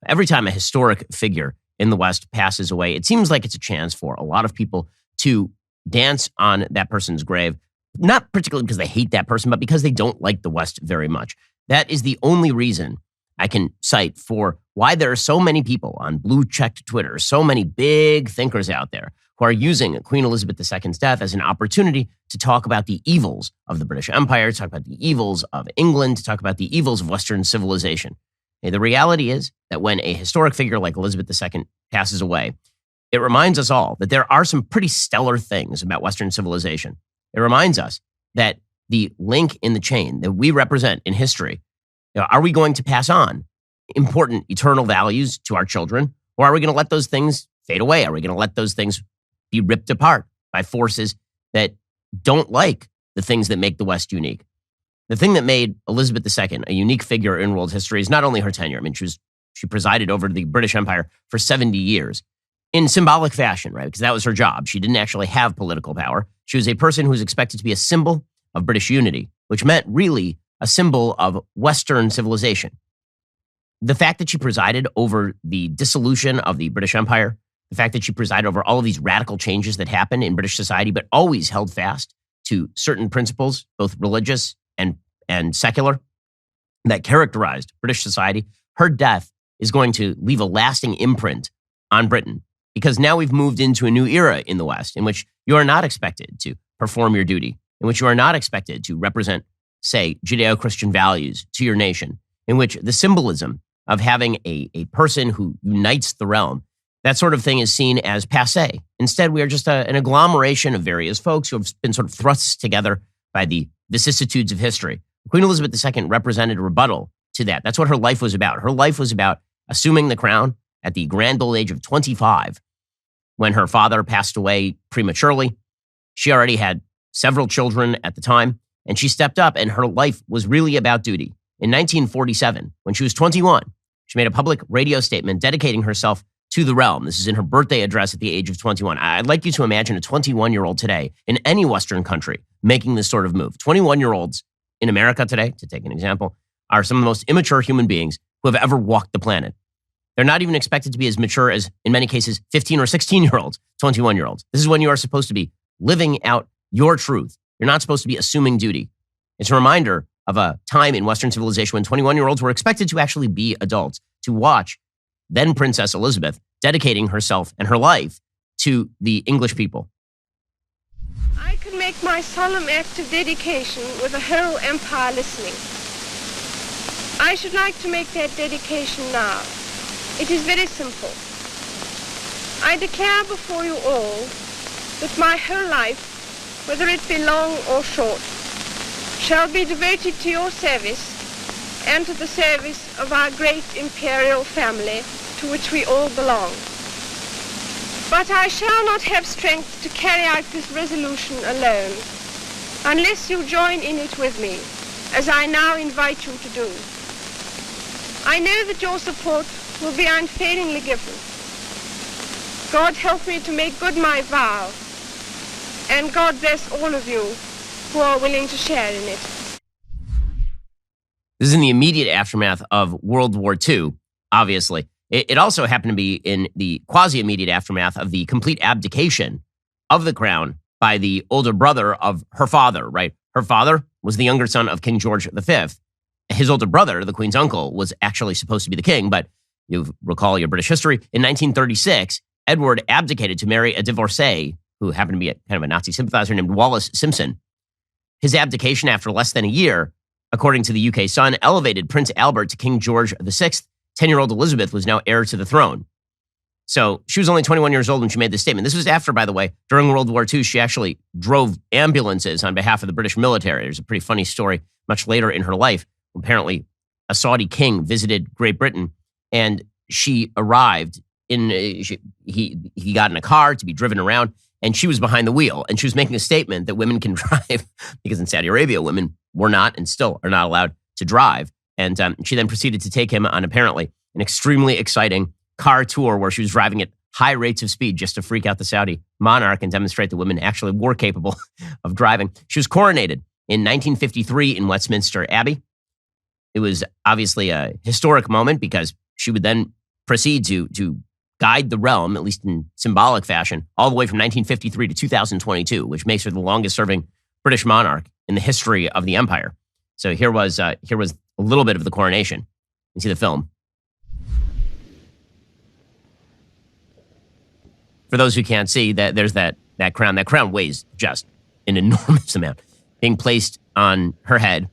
Every time a historic figure in the West passes away, it seems like it's a chance for a lot of people to dance on that person's grave, not particularly because they hate that person, but because they don't like the West very much. That is the only reason I can cite for why there are so many people on blue-checked Twitter, so many big thinkers out there who are using Queen Elizabeth II's death as an opportunity to talk about the evils of the British Empire, to talk about the evils of England, to talk about the evils of Western civilization. The reality is that when a historic figure like Elizabeth II passes away, it reminds us all that there are some pretty stellar things about Western civilization. It reminds us that the link in the chain that we represent in history, are we going to pass on important eternal values to our children, or are we going to let those things fade away? Are we going to let those things be ripped apart by forces that don't like the things that make the West unique? The thing that made Elizabeth II a unique figure in world history is not only her tenure. I mean, she presided over the British Empire for 70 years in symbolic fashion, right? Because that was her job. She didn't actually have political power. She was a person who was expected to be a symbol of British unity, which meant really a symbol of Western civilization. The fact that she presided over the dissolution of the British Empire, the fact that she presided over all of these radical changes that happened in British society, but always held fast to certain principles, both religious and secular, that characterized British society, her death is going to leave a lasting imprint on Britain, because now we've moved into a new era in the West in which you are not expected to perform your duty, in which you are not expected to represent, say, Judeo-Christian values to your nation, in which the symbolism of having a person who unites the realm, that sort of thing is seen as passé. Instead, we are just an agglomeration of various folks who have been sort of thrust together by the vicissitudes of history. Queen Elizabeth II represented a rebuttal to that. That's what her life was about. Her life was about assuming the crown at the grand old age of 25 when her father passed away prematurely. She already had several children at the time, and she stepped up, and her life was really about duty. In 1947, when she was 21, she made a public radio statement dedicating herself to the realm. This is in her birthday address at the age of 21. I'd like you to imagine a 21-year-old today in any Western country making this sort of move. 21-year-olds in America today, to take an example, are some of the most immature human beings who have ever walked the planet. They're not even expected to be as mature as, in many cases, 15 or 16-year-olds, 21-year-olds. This is when you are supposed to be living out your truth. You're not supposed to be assuming duty. It's a reminder of a time in Western civilization when 21-year-olds were expected to actually be adults, to watch then Princess Elizabeth dedicating herself and her life to the English people. I can make my solemn act of dedication with the whole empire listening. I should like to make that dedication now. It is very simple. I declare before you all that my whole life, whether it be long or short, shall be devoted to your service and to the service of our great imperial family to which we all belong. But I shall not have strength to carry out this resolution alone, unless you join in it with me, as I now invite you to do. I know that your support will be unfailingly given. God help me to make good my vow, and God bless all of you who are willing to share in it. This is in the immediate aftermath of World War II, obviously. It also happened to be in the quasi-immediate aftermath of the complete abdication of the crown by the older brother of her father, right? Her father was the younger son of King George V. His older brother, the Queen's uncle, was actually supposed to be the king, but you recall your British history. In 1936, Edward abdicated to marry a divorcee who happened to be kind of a Nazi sympathizer named Wallis Simpson. His abdication after less than a year, according to the UK Sun, elevated Prince Albert to King George VI. 10-year-old Elizabeth was now heir to the throne. So she was only 21 years old when she made this statement. This was after, by the way, during World War II, she actually drove ambulances on behalf of the British military. There's a pretty funny story much later in her life. Apparently, a Saudi king visited Great Britain, and she arrived in, he got in a car to be driven around, and she was behind the wheel. And she was making a statement that women can drive, because in Saudi Arabia, women were not and still are not allowed to drive. And she then proceeded to take him on apparently an extremely exciting car tour where she was driving at high rates of speed just to freak out the Saudi monarch and demonstrate that women actually were capable of driving. She was coronated in 1953 in Westminster Abbey. It was obviously a historic moment because she would then proceed to guide the realm, at least in symbolic fashion, all the way from 1953 to 2022, which makes her the longest-serving British monarch in the history of the empire. So here was a little bit of the coronation. You see the film. For those who can't see, that there's that crown. That crown weighs just an enormous amount, being placed on her head.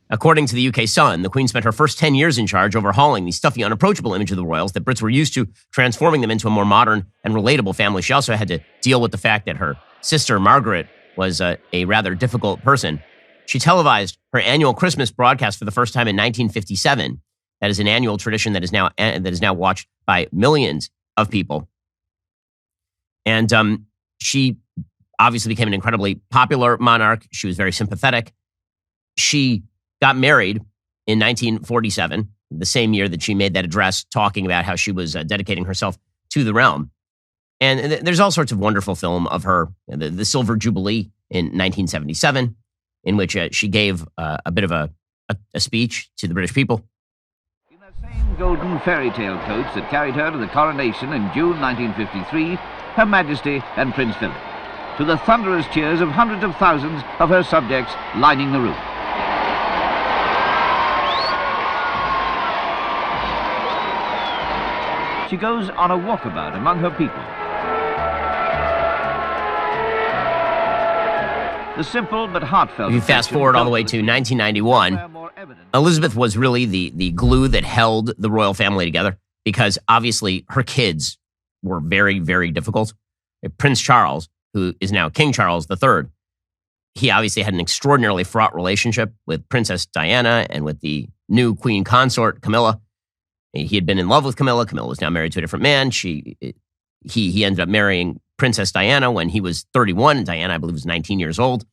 According to the UK Sun, the Queen spent her first 10 years in charge overhauling the stuffy, unapproachable image of the royals that Brits were used to, transforming them into a more modern and relatable family. She also had to deal with the fact that her sister, Margaret, was a rather difficult person. She televised her annual Christmas broadcast for the first time in 1957. That is an annual tradition that is now watched by millions of people. And she obviously became an incredibly popular monarch. She was very sympathetic. She got married in 1947, the same year that she made that address talking about how she was dedicating herself to the realm. And there's all sorts of wonderful film of her, the Silver Jubilee in 1977, in which she gave a bit of a speech to the British people. In the same golden fairy tale coach that carried her to the coronation in June 1953, Her Majesty and Prince Philip, to the thunderous cheers of hundreds of thousands of her subjects lining the room. She goes on a walkabout among her people. The simple but heartfelt. If you fast forward all the way to 1991, Elizabeth was really the glue that held the royal family together, because obviously her kids were very, very difficult. Prince Charles, who is now King Charles III, he obviously had an extraordinarily fraught relationship with Princess Diana and with the new queen consort, Camilla. He had been in love with Camilla. Camilla was now married to a different man. He ended up marrying Princess Diana when he was 31, and Diana, I believe, was 19 years old.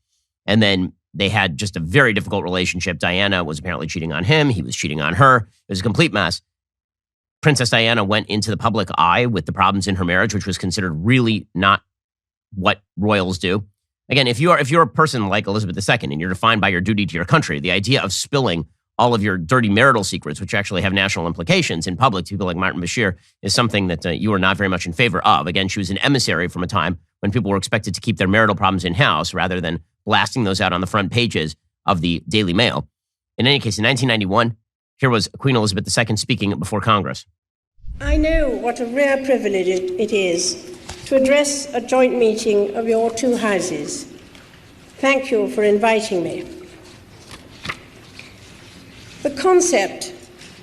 And then they had just a very difficult relationship. Diana was apparently cheating on him. He was cheating on her. It was a complete mess. Princess Diana went into the public eye with the problems in her marriage, which was considered really not what royals do. Again, if you're a person like Elizabeth II and you're defined by your duty to your country, the idea of spilling all of your dirty marital secrets, which actually have national implications in public to people like Martin Bashir, is something that you are not very much in favor of. Again, she was an emissary from a time when people were expected to keep their marital problems in-house rather than blasting those out on the front pages of the Daily Mail. In any case, in 1991, here was Queen Elizabeth II speaking before Congress. I know what a rare privilege it is to address a joint meeting of your two houses. Thank you for inviting me. The concept,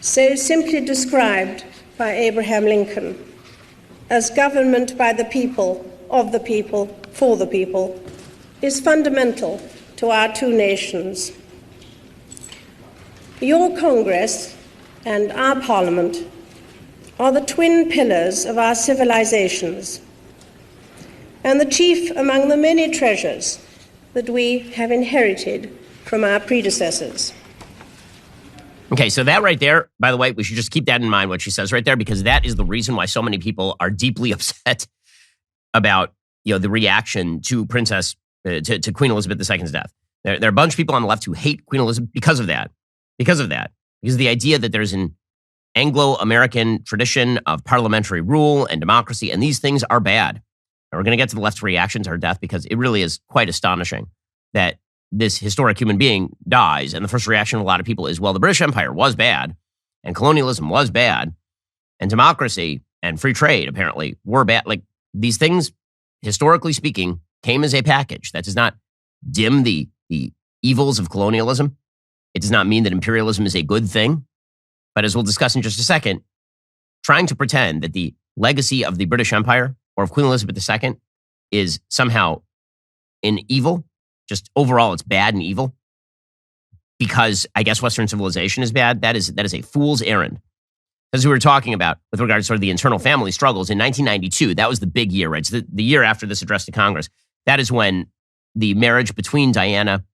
so simply described by Abraham Lincoln as government by the people, of the people, for the people, is fundamental to our two nations. Your Congress and our Parliament are the twin pillars of our civilizations and the chief among the many treasures that we have inherited from our predecessors. Okay, so that right there, by the way, we should just keep that in mind, what she says right there, because that is the reason why so many people are deeply upset about, the reaction to to Queen Elizabeth II's death. There are a bunch of people on the left who hate Queen Elizabeth because of that. Because of the idea that there's an Anglo-American tradition of parliamentary rule and democracy, and these things are bad. And we're going to get to the left's reaction to her death, because it really is quite astonishing that this historic human being dies. And the first reaction of a lot of people is, well, the British Empire was bad, and colonialism was bad, and democracy and free trade apparently were bad. Like, these things, historically speaking, came as a package. That does not dim the evils of colonialism. It does not mean that imperialism is a good thing. But as we'll discuss in just a second, trying to pretend that the legacy of the British Empire or of Queen Elizabeth II is somehow an evil, just overall it's bad and evil, because I guess Western civilization is bad, that is a fool's errand. As we were talking about with regard to sort of the internal family struggles, in 1992, that was the big year, right? So the year after this address to Congress, that is when the marriage between Diana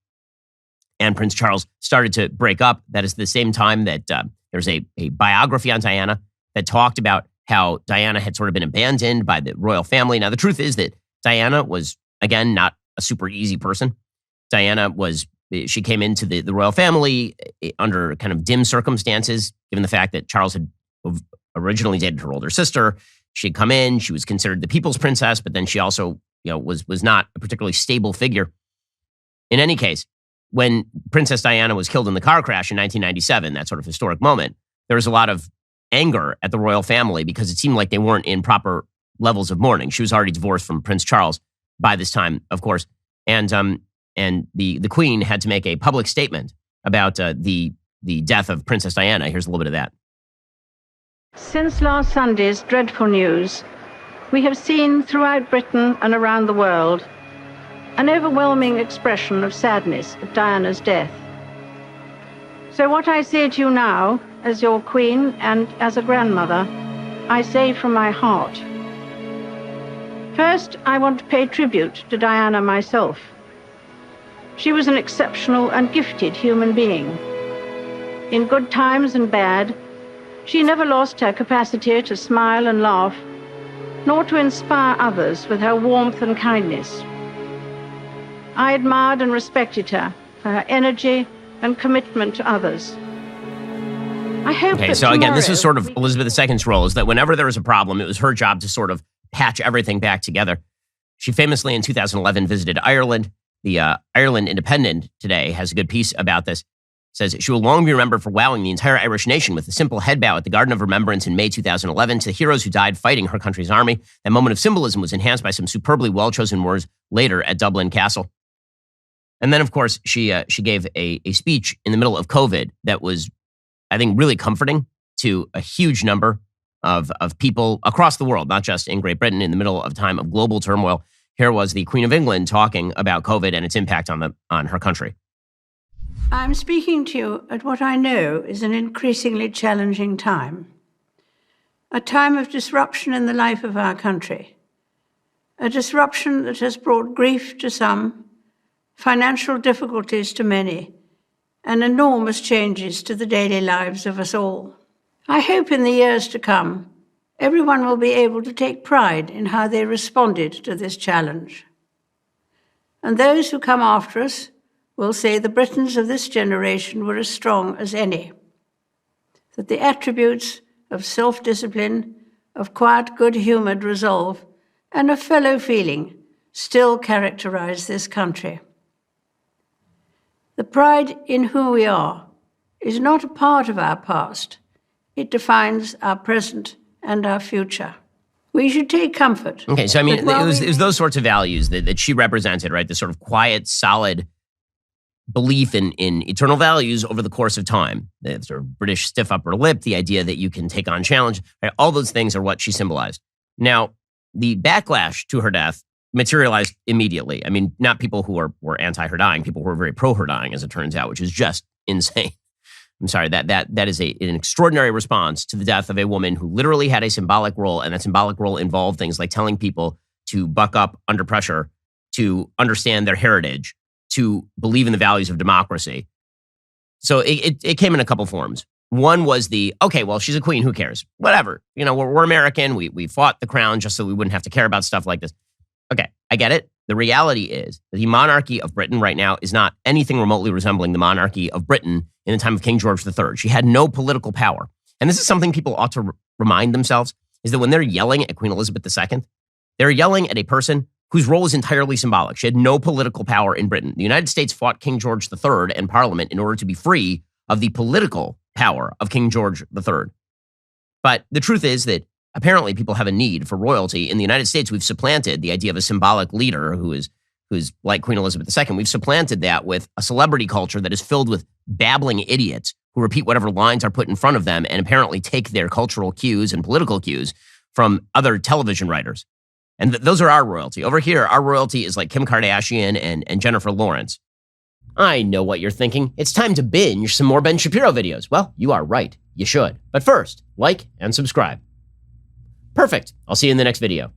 and Prince Charles started to break up. That is the same time that there's a biography on Diana that talked about how Diana had sort of been abandoned by the royal family. Now, the truth is that Diana was, again, not a super easy person. She came into the royal family under kind of dim circumstances, given the fact that Charles had originally dated her older sister. She had come in. She was considered the people's princess, but then she also, was not a particularly stable figure. In any case, when Princess Diana was killed in the car crash in 1997, that sort of historic moment, there was a lot of anger at the royal family because it seemed like they weren't in proper levels of mourning. She was already divorced from Prince Charles by this time, of course, and the Queen had to make a public statement about the death of Princess Diana. Here's a little bit of that. Since last Sunday's dreadful news, we have seen throughout Britain and around the world an overwhelming expression of sadness at Diana's death. So what I say to you now, as your Queen and as a grandmother, I say from my heart. First, I want to pay tribute to Diana myself. She was an exceptional and gifted human being. In good times and bad, she never lost her capacity to smile and laugh, nor to inspire others with her warmth and kindness. I admired and respected her for her energy and commitment to others. I hope Okay, that so again, this tomorrow was sort of Elizabeth II's role, is that whenever there was a problem, it was her job to sort of patch everything back together. She famously in 2011 visited Ireland. The Ireland Independent today has a good piece about this. Says she will long be remembered for wowing the entire Irish nation with a simple head bow at the Garden of Remembrance in May 2011 to the heroes who died fighting her country's army. That moment of symbolism was enhanced by some superbly well-chosen words later at Dublin Castle. And then, of course, she gave a speech in the middle of COVID that was, I think, really comforting to a huge number of people across the world, not just in Great Britain, in the middle of a time of global turmoil. Here was the Queen of England talking about COVID and its impact on her country. I'm speaking to you at what I know is an increasingly challenging time. A time of disruption in the life of our country. A disruption that has brought grief to some, financial difficulties to many, and enormous changes to the daily lives of us all. I hope in the years to come, everyone will be able to take pride in how they responded to this challenge. And those who come after us will say the Britons of this generation were as strong as any, that the attributes of self-discipline, of quiet, good-humoured resolve, and of fellow feeling still characterize this country. The pride in who we are is not a part of our past. It defines our present and our future. We should take comfort. Okay, so I mean, it was those sorts of values that she represented, right? The sort of quiet, solid belief in eternal values over the course of time. The sort of British stiff upper lip, the idea that you can take on challenge, right? All those things are what she symbolized. Now, the backlash to her death materialized immediately. I mean, not people who were anti-her dying, people who were very pro-her dying, as it turns out, which is just insane. I'm sorry, that is an extraordinary response to the death of a woman who literally had a symbolic role, and that symbolic role involved things like telling people to buck up under pressure, to understand their heritage, to believe in the values of democracy. So it came in a couple forms. One was okay, well, she's a queen, who cares? Whatever. We're American. We fought the crown just so we wouldn't have to care about stuff like this. Okay, I get it. The reality is that the monarchy of Britain right now is not anything remotely resembling the monarchy of Britain in the time of King George III. She had no political power. And this is something people ought to remind themselves, is that when they're yelling at Queen Elizabeth II, they're yelling at a person whose role is entirely symbolic. She had no political power in Britain. The United States fought King George III and Parliament in order to be free of the political power of King George III. But the truth is that apparently people have a need for royalty. In the United States, we've supplanted the idea of a symbolic leader who's like Queen Elizabeth II. We've supplanted that with a celebrity culture that is filled with babbling idiots who repeat whatever lines are put in front of them and apparently take their cultural cues and political cues from other television writers. And those are our royalty. Over here, our royalty is like Kim Kardashian and Jennifer Lawrence. I know what you're thinking. It's time to binge some more Ben Shapiro videos. Well, you are right. You should. But first, like and subscribe. Perfect. I'll see you in the next video.